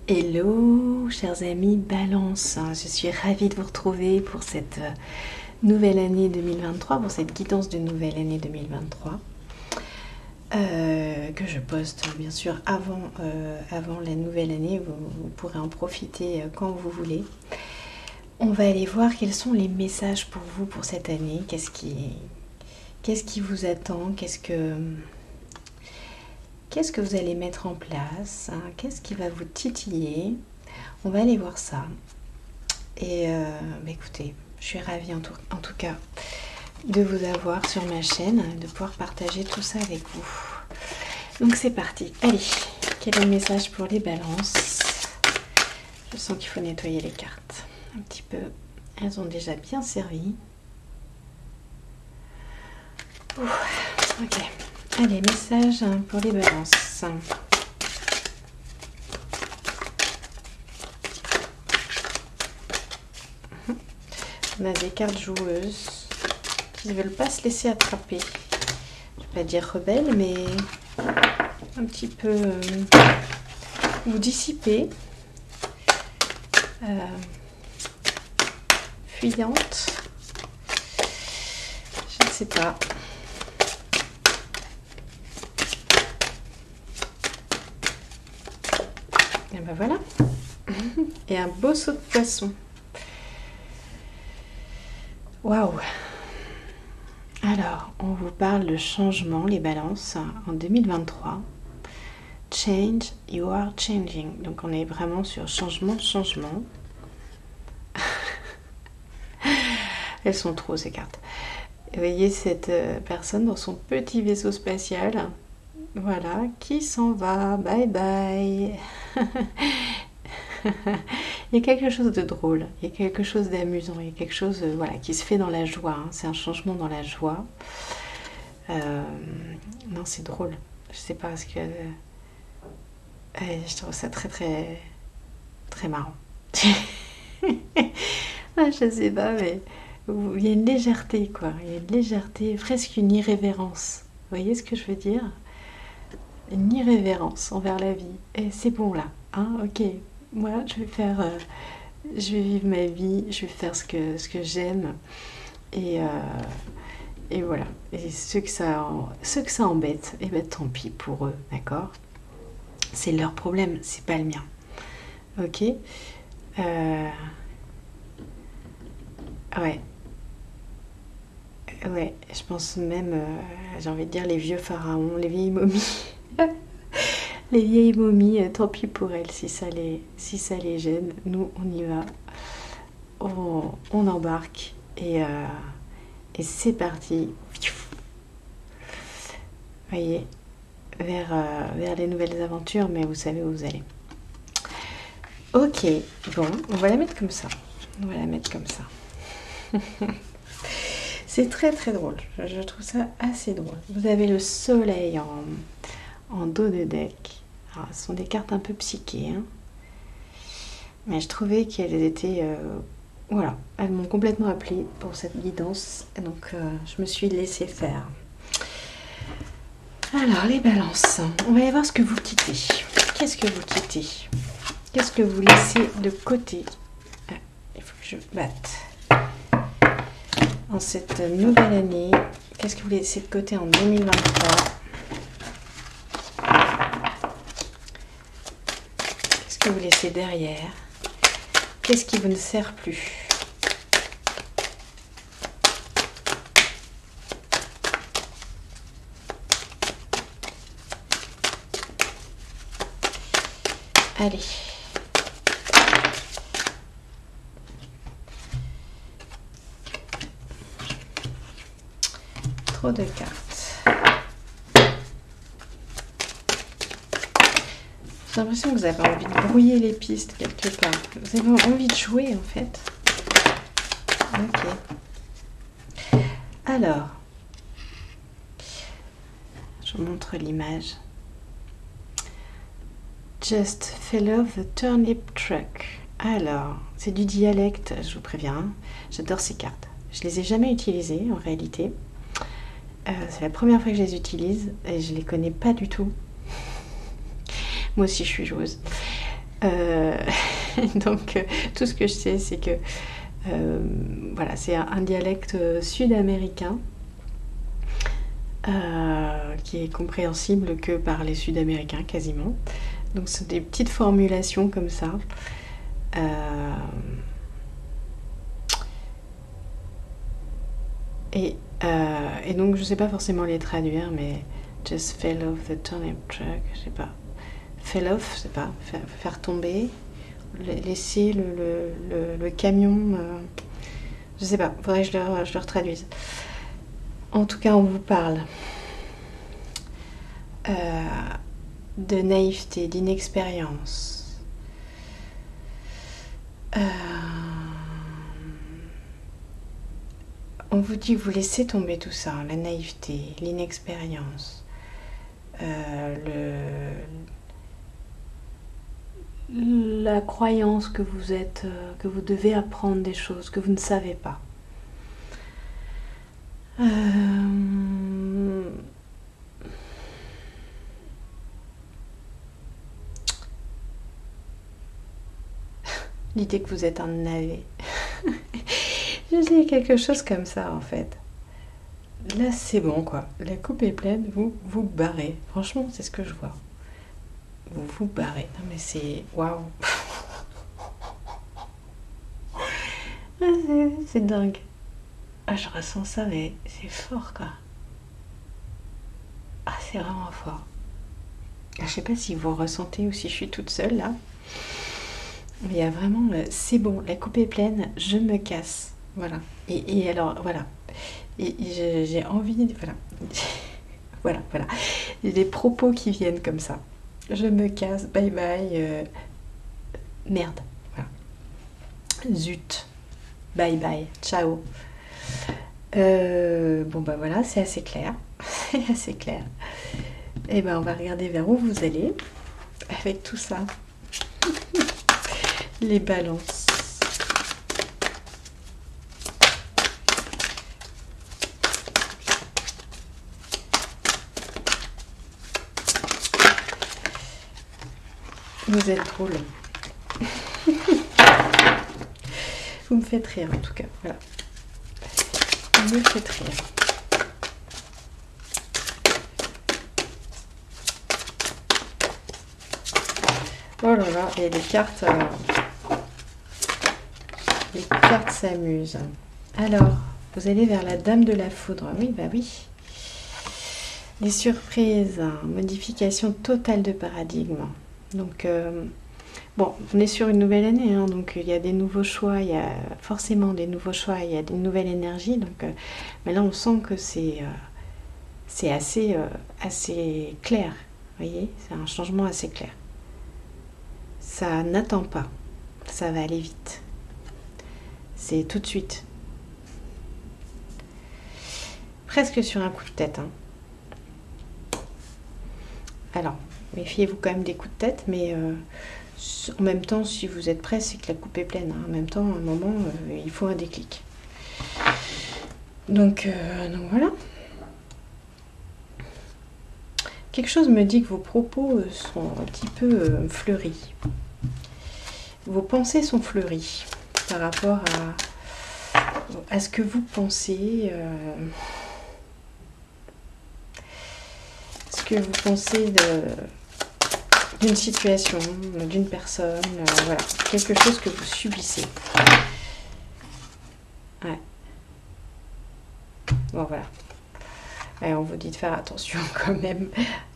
Hello, chers amis Balance, je suis ravie de vous retrouver pour cette nouvelle année 2023, pour cette guidance de nouvelle année 2023, que je poste bien sûr avant la nouvelle année. Vous pourrez en profiter quand vous voulez. On va aller voir quels sont les messages pour vous pour cette année, qu'est-ce qui vous attend, qu'est-ce que vous allez mettre en place, hein, qu'est-ce qui va vous titiller. On va aller voir ça. Et écoutez, je suis ravie en tout cas de vous avoir sur ma chaîne, de pouvoir partager tout ça avec vous. Donc c'est parti. Allez, quel est le message pour les balances? Je sens qu'il faut nettoyer les cartes un petit peu. Elles ont déjà bien servi. Ok. Allez, message pour les balances. On a des cartes joueuses qui ne veulent pas se laisser attraper. Je ne vais pas dire rebelles, mais un petit peu ou dissipées, fuyantes. Je ne sais pas. Et ben voilà. Et un beau saut de poisson. Waouh! Alors, on vous parle de changement, les balances, en 2023. Change, you are changing. Donc, on est vraiment sur changement. Elles sont trop, ces cartes. Vous voyez cette personne dans son petit vaisseau spatial. Voilà, qui s'en va. Bye bye. Il y a quelque chose de drôle, il y a quelque chose d'amusant, il y a quelque chose voilà, qui se fait dans la joie. Hein. C'est un changement dans la joie. Non, c'est drôle. Je sais pas, parce que je trouve ça très très très marrant. Je sais pas, mais il y a une légèreté, quoi. Il y a une légèreté, presque une irrévérence. Vous voyez ce que je veux dire? Une irrévérence envers la vie. Et c'est bon là, hein, ok. Moi, je vais vivre ma vie, je vais faire ce que j'aime. Et voilà. Et ceux que ça embête, et ben tant pis pour eux, d'accord? C'est leur problème, c'est pas le mien. Ok? Ouais. Ouais, je pense même, j'ai envie de dire les vieux pharaons, les vieilles momies. Les vieilles momies, tant pis pour elles si ça les gêne. Nous, on y va. On embarque et c'est parti. Voyez, vers les nouvelles aventures, mais vous savez où vous allez. Ok, bon, on va la mettre comme ça. C'est très très drôle. Je trouve ça assez drôle. Vous avez le soleil en dos de deck. Alors, ce sont des cartes un peu psychées, hein. Mais je trouvais qu'elles étaient... voilà, elles m'ont complètement appelée pour cette guidance. Donc, je me suis laissée faire. Alors, les balances. On va aller voir ce que vous quittez. Qu'est-ce que vous quittez? Qu'est-ce que vous laissez de côté? Il faut que je batte. En cette nouvelle année, qu'est-ce que vous laissez de côté en 2023? Qu'est-ce que vous laissez derrière? Qu'est-ce qui vous ne sert plus? Allez. Trop de cartes. J'ai l'impression que vous avez envie de brouiller les pistes quelque part. Vous avez envie de jouer en fait. Ok. Alors, je vous montre l'image. Just follow the turnip truck. Alors, c'est du dialecte, je vous préviens. J'adore ces cartes. Je les ai jamais utilisées en réalité. C'est la première fois que je les utilise et je les connais pas du tout. Moi aussi, je suis joueuse. Euh, donc tout ce que je sais, c'est que voilà, c'est un dialecte sud-américain qui est compréhensible que par les Sud-Américains quasiment. Donc c'est des petites formulations comme ça. Euh, et donc je sais pas forcément les traduire, mais just fell off the turnip truck, je sais pas. Fell off, je sais pas, faire tomber, laisser le camion, je sais pas, faudrait que je le retraduise. En tout cas, on vous parle de naïveté, d'inexpérience. On vous dit que vous laissez tomber tout ça, la naïveté, l'inexpérience, la croyance que vous êtes, que vous devez apprendre des choses que vous ne savez pas. L'idée que vous êtes un navet. Je dis quelque chose comme ça en fait. Là c'est bon quoi. La coupe est pleine, vous vous barrez. Franchement c'est ce que je vois. Vous vous barrez. Non mais c'est... Waouh. C'est dingue. Ah je ressens ça mais c'est fort quoi. Ah c'est vraiment fort. Je sais pas si vous ressentez ou si je suis toute seule là. Mais il y a vraiment... c'est bon, la coupe est pleine, je me casse. Voilà. Et alors, voilà. Et j'ai envie... Voilà. Voilà. Il y a des propos qui viennent comme ça. Je me casse, bye bye. Merde. Voilà. Zut. Bye bye. Ciao. Bon bah voilà, c'est assez clair. C'est assez clair. Et ben on va regarder vers où vous allez avec tout ça. Les balances. Vous êtes drôle. Vous me faites rire en tout cas. Voilà. Vous me faites rire. Oh là là, et les cartes s'amusent. Alors, vous allez vers la Dame de la Foudre. Oui, bah oui. Les surprises, modification totale de paradigme. Donc, bon, on est sur une nouvelle année, hein, donc il y a des nouveaux choix, il y a forcément des nouveaux choix, il y a des nouvelles énergies. Donc, mais là, on sent que c'est assez clair. Vous voyez, c'est un changement assez clair. Ça n'attend pas, ça va aller vite. C'est tout de suite. Presque sur un coup de tête. Hein. Alors, méfiez-vous quand même des coups de tête, mais en même temps, si vous êtes prêt, c'est que la coupe est pleine. Hein. En même temps, à un moment, il faut un déclic. Donc voilà. Quelque chose me dit que vos propos sont un petit peu fleuris. Vos pensées sont fleuries par rapport à ce que vous pensez, ce que vous pensez d'une situation, d'une personne, voilà, quelque chose que vous subissez. Ouais. Bon voilà. Et on vous dit de faire attention quand même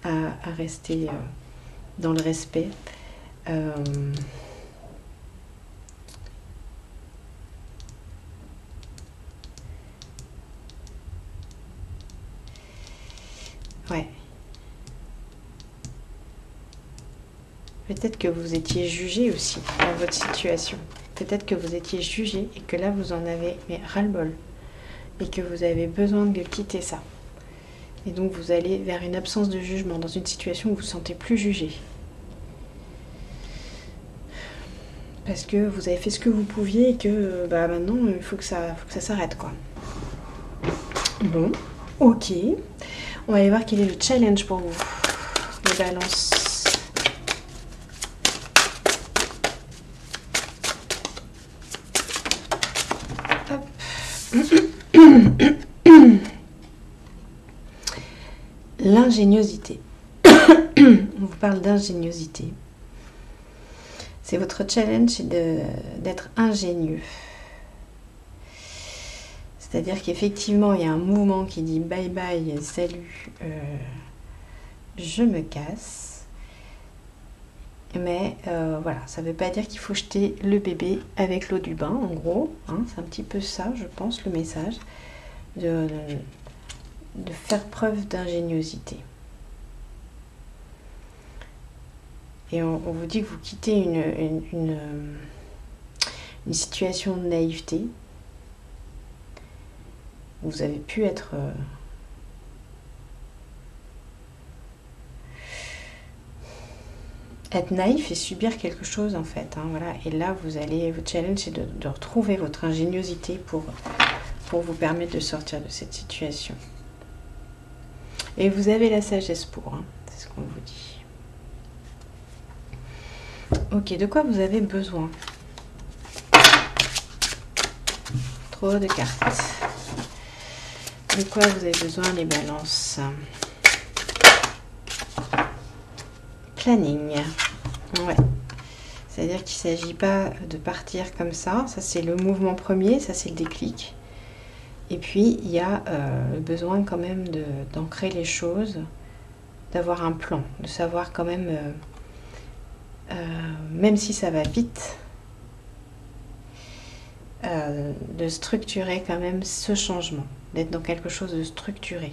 à rester dans le respect. Ouais. Peut-être que vous étiez jugé aussi dans votre situation. Peut-être que vous étiez jugé et que là vous en avez ras-le-bol. Et que vous avez besoin de quitter ça. Et donc vous allez vers une absence de jugement dans une situation où vous ne vous sentez plus jugé. Parce que vous avez fait ce que vous pouviez et que bah, maintenant il faut que ça s'arrête quoi. Bon, ok. On va aller voir quel est le challenge pour vous. Les balances. L'ingéniosité. On vous parle d'ingéniosité. C'est votre challenge, c'est d'être ingénieux. C'est-à-dire qu'effectivement, il y a un mouvement qui dit bye bye, salut, je me casse. Mais voilà, ça ne veut pas dire qu'il faut jeter le bébé avec l'eau du bain, en gros. Hein, c'est un petit peu ça, je pense, le message. De faire preuve d'ingéniosité. Et on vous dit que vous quittez une situation de naïveté. Vous avez pu être naïf et subir quelque chose en fait. Hein, voilà. Et là, votre challenge, c'est de retrouver votre ingéniosité pour vous permettre de sortir de cette situation. Et vous avez la sagesse pour, hein, c'est ce qu'on vous dit. Ok, de quoi vous avez besoin? Trop de cartes. De quoi vous avez besoin, les balances? Planning. Ouais. C'est-à-dire qu'il ne s'agit pas de partir comme ça. Ça, c'est le mouvement premier. Ça, c'est le déclic. Et puis, il y a le besoin quand même d'ancrer les choses, d'avoir un plan, de savoir quand même, même si ça va vite, de structurer quand même ce changement, d'être dans quelque chose de structuré.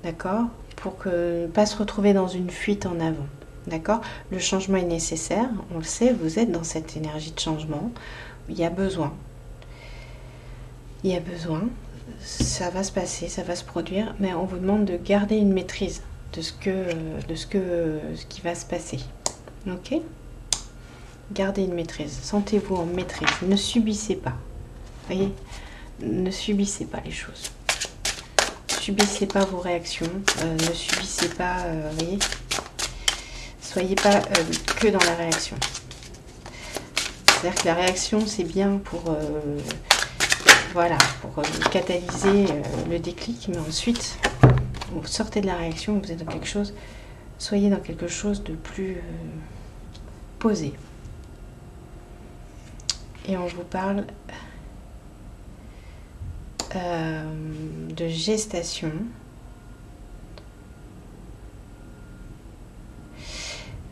D'accord? Pour ne pas se retrouver dans une fuite en avant. D'accord? Le changement est nécessaire, on le sait, vous êtes dans cette énergie de changement. Il y a besoin. Il y a besoin. Ça va se passer, ça va se produire, mais on vous demande de garder une maîtrise de ce qui va se passer. Ok? Gardez une maîtrise. Sentez-vous en maîtrise. Ne subissez pas. Voyez? Ne subissez pas les choses. Subissez pas vos réactions, ne subissez pas, voyez, soyez pas que dans la réaction. C'est-à-dire que la réaction, c'est bien pour, voilà, pour catalyser le déclic, mais ensuite, vous sortez de la réaction, vous êtes dans quelque chose, soyez dans quelque chose de plus posé. Et on vous parle de gestation.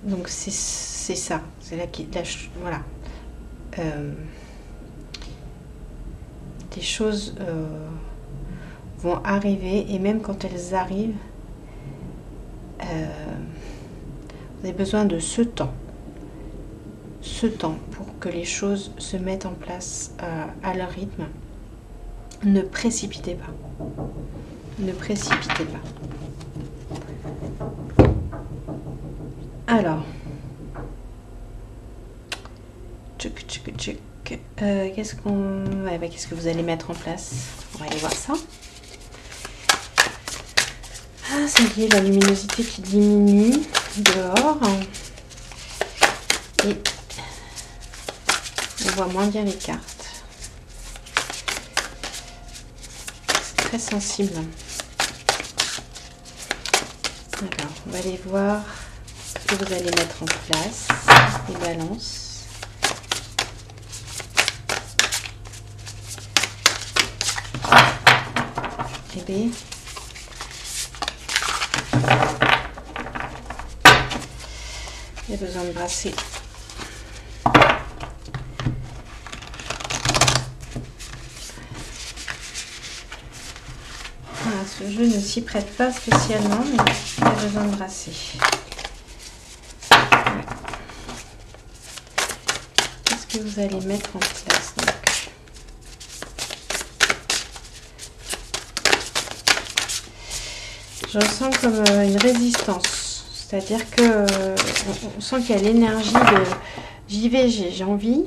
Donc c'est ça, c'est là voilà. Des choses vont arriver et même quand elles arrivent, vous avez besoin de ce temps pour que les choses se mettent en place à leur rythme. Ne précipitez pas. Ne précipitez pas. Alors, qu'est-ce que vous allez mettre en place? On va aller voir ça. Ah, ça y est, la luminosité qui diminue dehors. Et on voit moins bien les cartes. Très sensible. Alors, on va aller voir ce que vous allez mettre en place, les balances. Et bien, il y a besoin de brasser. Ce jeu ne s'y prête pas spécialement, mais il a besoin de brasser. Ouais. Qu'est-ce que vous allez mettre en place donc? Je ressens comme une résistance. C'est-à-dire que on sent qu'il y a l'énergie de j'y vais, j'ai envie.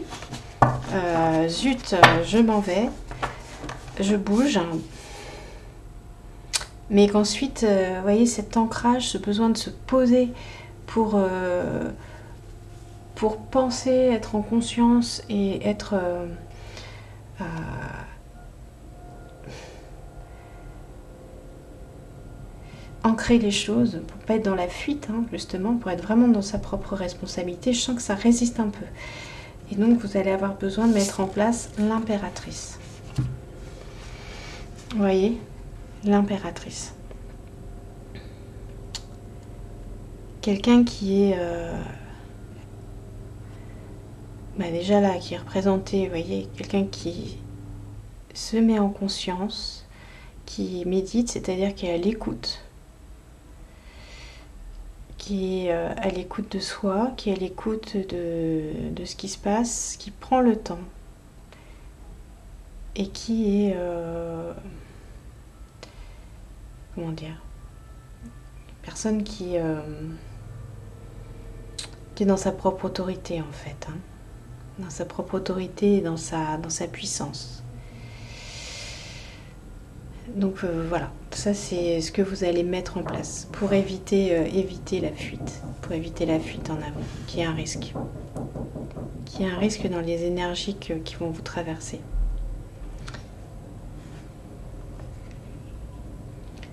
Zut, je m'en vais. Je bouge. Mais qu'ensuite, vous voyez, cet ancrage, ce besoin de se poser pour penser, être en conscience et être ancrer les choses, pour pas être dans la fuite, hein, justement, pour être vraiment dans sa propre responsabilité. Je sens que ça résiste un peu. Et donc, vous allez avoir besoin de mettre en place l'impératrice. Vous voyez, l'impératrice. Quelqu'un qui est déjà là, qui est représenté, vous voyez, quelqu'un qui se met en conscience, qui médite, c'est-à-dire qui est à l'écoute, qui est à l'écoute de soi, qui est à l'écoute de ce qui se passe, qui prend le temps et qui est comment dire, personne qui est dans sa propre autorité en fait, hein, dans sa propre autorité et dans sa puissance. Donc voilà, ça c'est ce que vous allez mettre en place pour éviter la fuite, en avant, qui est un risque. Qui est un risque dans les énergies qui vont vous traverser.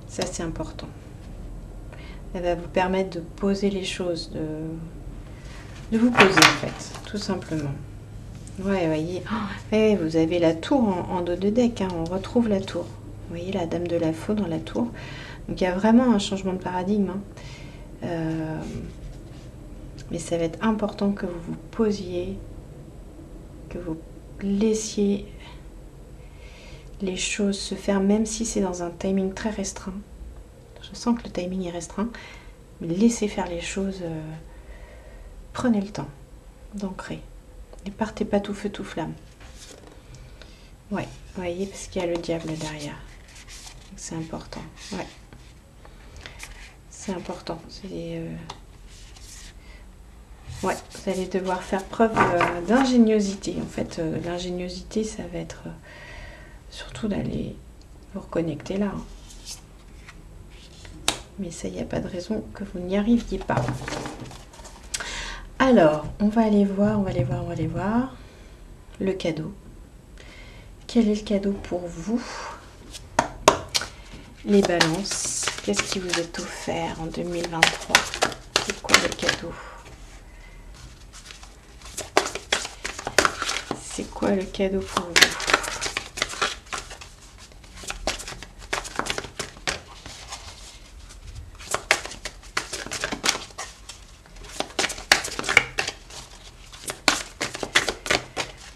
Ça c'est important. Ça va vous permettre de poser les choses, de vous poser en fait, tout simplement. Ouais, voyez, ouais, vous avez la tour en dos de deck, hein, on retrouve la tour. Vous voyez la dame de la faux dans la tour. Donc il y a vraiment un changement de paradigme. Hein. Mais ça va être important que vous vous posiez, que vous laissiez les choses se faire, même si c'est dans un timing très restreint. Je sens que le timing est restreint. Mais laissez faire les choses. Prenez le temps d'ancrer. Ne partez pas tout feu, tout flamme. Ouais, vous voyez, parce qu'il y a le diable derrière. C'est important, ouais. C'est important. Ouais, vous allez devoir faire preuve d'ingéniosité. En fait, l'ingéniosité, ça va être surtout d'aller vous reconnecter là. Hein. Mais ça, il n'y a pas de raison que vous n'y arriviez pas. Alors, on va aller voir le cadeau. Quel est le cadeau pour vous ? Les balances, qu'est-ce qui vous est offert en 2023? C'est quoi le cadeau? C'est quoi le cadeau pour vous?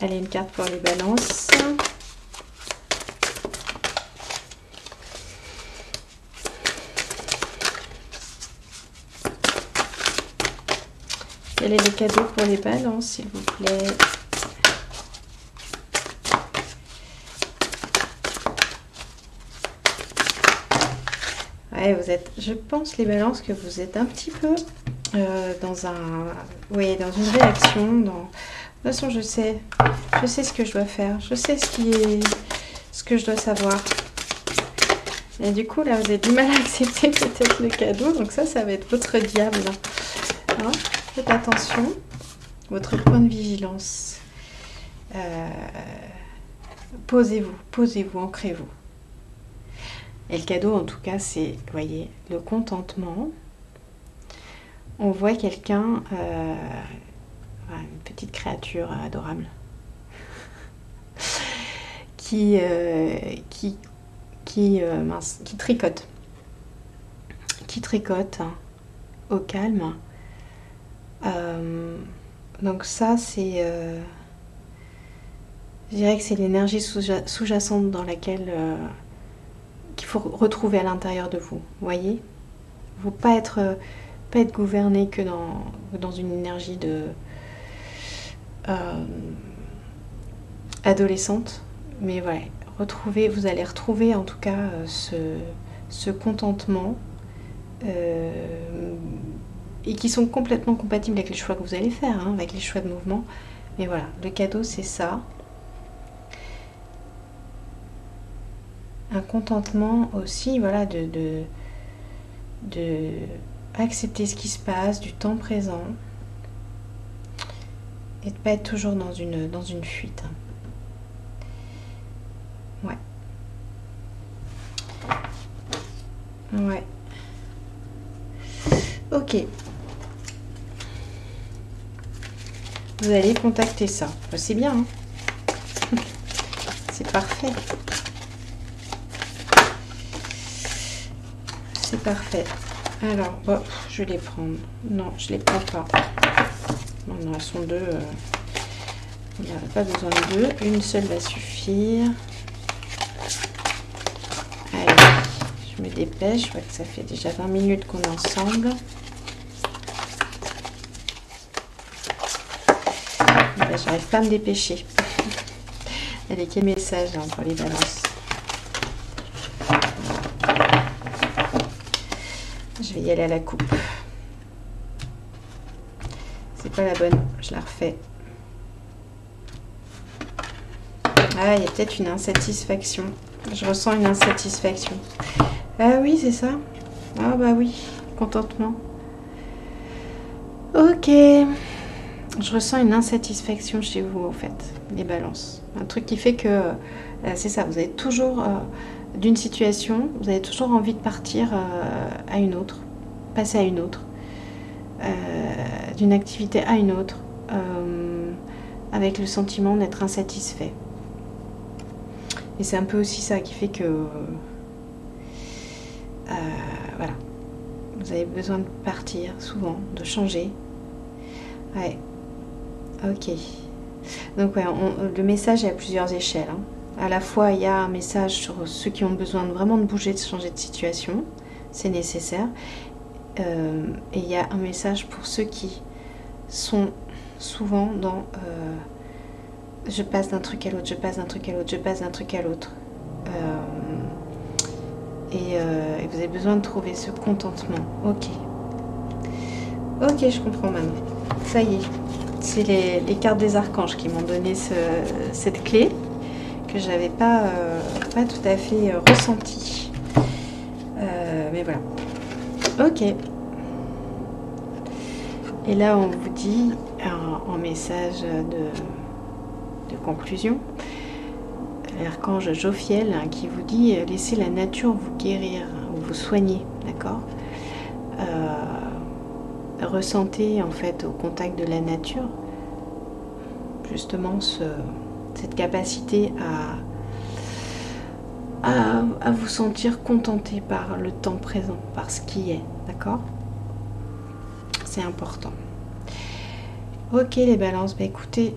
Allez, une carte pour les balances. Quel est le cadeau pour les balances, s'il vous plaît? Ouais, vous êtes, je pense, les balances, que vous êtes un petit peu dans une réaction. De toute façon, je sais ce que je dois faire. Je sais ce que je dois savoir. Et du coup, là, vous avez du mal à accepter peut-être le cadeau. Donc ça va être votre diable. Hein, faites attention. Votre point de vigilance. Posez-vous, ancrez-vous. Et le cadeau, en tout cas, c'est, vous voyez, le contentement. On voit quelqu'un, une petite créature adorable, qui tricote. Qui tricote hein, au calme. Donc ça, c'est... je dirais que c'est l'énergie sous-jacente dans laquelle... qu'il faut retrouver à l'intérieur de vous. Vous voyez, il ne faut pas être gouverné que dans une énergie de adolescente, mais voilà, vous allez retrouver en tout cas ce contentement et qui sont complètement compatibles avec les choix que vous allez faire, hein, avec les choix de mouvement. Mais voilà, le cadeau c'est ça. Un contentement aussi, voilà, de accepter ce qui se passe, du temps présent, et de ne pas être toujours dans une fuite. Ouais. Ouais. Ok. Vous allez contacter ça. C'est bien, hein. C'est parfait. C'est parfait. Alors, bon, je vais les prendre. Non, je les prends pas. Non, non, elles sont deux. Il n'y a pas besoin de deux. Une seule va suffire. Allez, je me dépêche. Je vois que ça fait déjà 20 minutes qu'on est ensemble. J'arrive pas à me dépêcher. Allez, quel message hein, pour les balances. Je vais y aller à la coupe. C'est pas la bonne, je la refais. Ah, il y a peut-être une insatisfaction. Je ressens une insatisfaction. Ah oui, c'est ça. Ah bah oui, contentement. Ok. Je ressens une insatisfaction chez vous, en fait, les balances. Un truc qui fait que, c'est ça, vous avez toujours, d'une situation, vous avez toujours envie de partir à une autre, passer à une autre, d'une activité à une autre, avec le sentiment d'être insatisfait. Et c'est un peu aussi ça qui fait que, voilà, vous avez besoin de partir souvent, de changer. Ouais. Ok. Donc ouais, le message est à plusieurs échelles. Hein. À la fois, il y a un message sur ceux qui ont besoin vraiment de bouger, de changer de situation. C'est nécessaire. Et il y a un message pour ceux qui sont souvent dans je passe d'un truc à l'autre, je passe d'un truc à l'autre, je passe d'un truc à l'autre. Et vous avez besoin de trouver ce contentement. Ok. Ok, je comprends maintenant. Ça y est. C'est les cartes des archanges qui m'ont donné cette clé que je n'avais pas tout à fait ressentie. Mais voilà. Ok. Et là, on vous dit en message de conclusion, l'archange Jophiel hein, qui vous dit « Laissez la nature vous guérir ou vous soigner ». D'accord ? Ressentez en fait au contact de la nature justement cette capacité à vous sentir contenté par le temps présent, par ce qui est, d'accord? C'est important. Ok les balances, bah écoutez,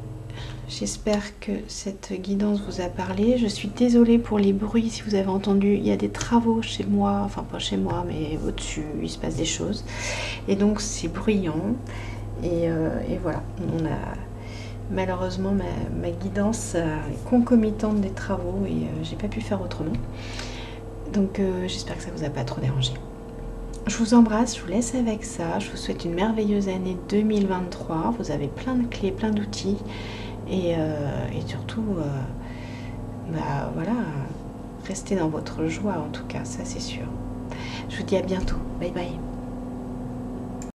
j'espère que cette guidance vous a parlé. Je suis désolée pour les bruits, si vous avez entendu, il y a des travaux chez moi, enfin pas chez moi, mais au-dessus, il se passe des choses. Et donc c'est bruyant. Et voilà, on a malheureusement ma guidance est concomitante des travaux et j'ai pas pu faire autrement. Donc j'espère que ça vous a pas trop dérangé. Je vous embrasse, je vous laisse avec ça. Je vous souhaite une merveilleuse année 2023. Vous avez plein de clés, plein d'outils. Et surtout, bah, voilà, restez dans votre joie en tout cas, ça c'est sûr. Je vous dis à bientôt. Bye bye.